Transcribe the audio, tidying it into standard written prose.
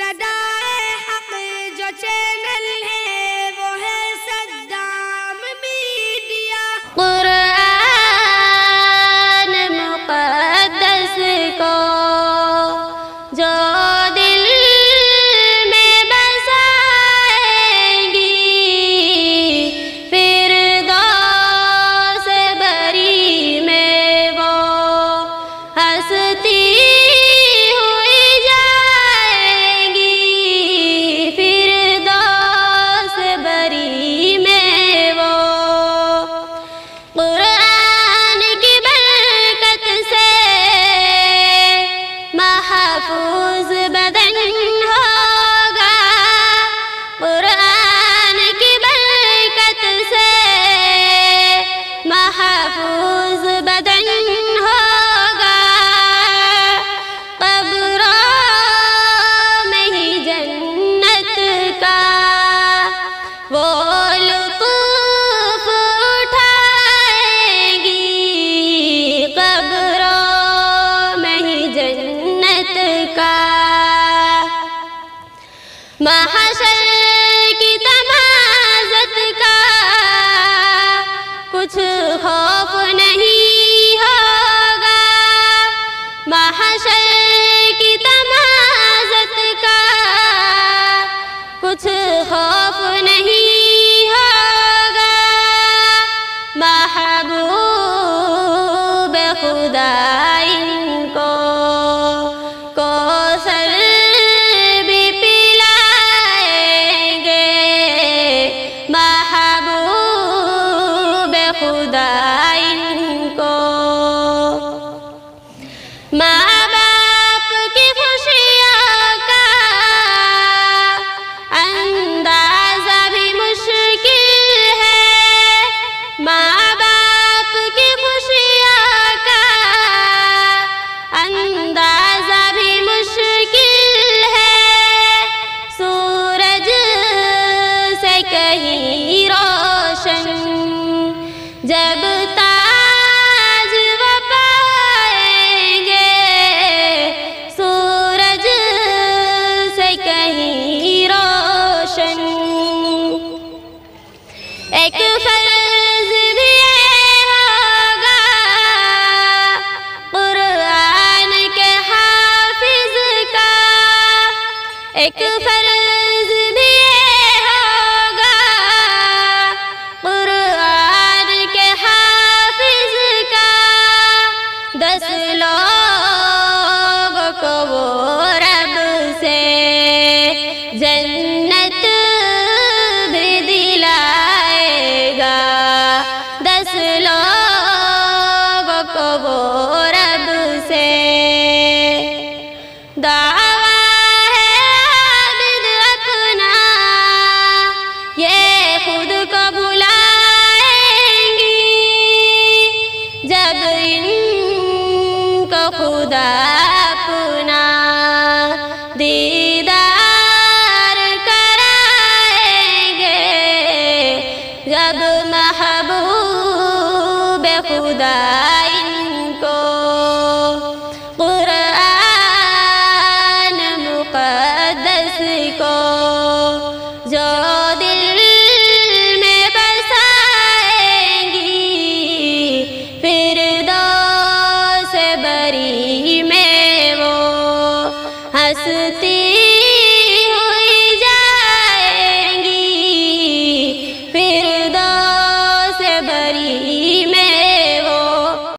صدائے حق جو چینل ہے وہ ہے صدام میڈیا۔ قرآن مقدس کو جو دل میں بسائیں گی، فردوس بری میں وہ ہستی محفوظ بدن ہوگا، قرآن کی برکت سے محفوظ بدن ہوگا، قبروں میں ہی جنت کا وہ لطف اٹھائیں گی، قبروں میں ہی جنت کا۔ محشر کی تمازت کا کچھ خوف نہیں ہوگا، محشر کی تمازت کا کچھ خوف نہیں ہوگا، محبوب خدا ان کو کوثر بھی پلائیں گے، محبوب خدا ان کو۔ ماں باپ کی خوشیوں کا اندازہ بھی مشکل ہے، ماں باپ کی خوشیوں کا اندازہ بھی مشکل ہے، سورج سے کہیں روشن جب تاج وہ پائیں گے، سورج سے کہیں روشن۔ ایک فرض بھی ہوگا قرآن کے حافظ کا، ایک فرض بھی ہوگا قرآن کے حافظ کا، 10 لوگوں کو وہ رب سے جنت بھی دلائے گا، 10 لوگوں کو وہ رب سے۔ دعویٰ ہے عابد اپنا یہ خود کو بھلائیں گی، جب ان کو خدا اپنا دیدار کرائیں گے، جب محبوب خدا ان کو قرآن مقدس کو جو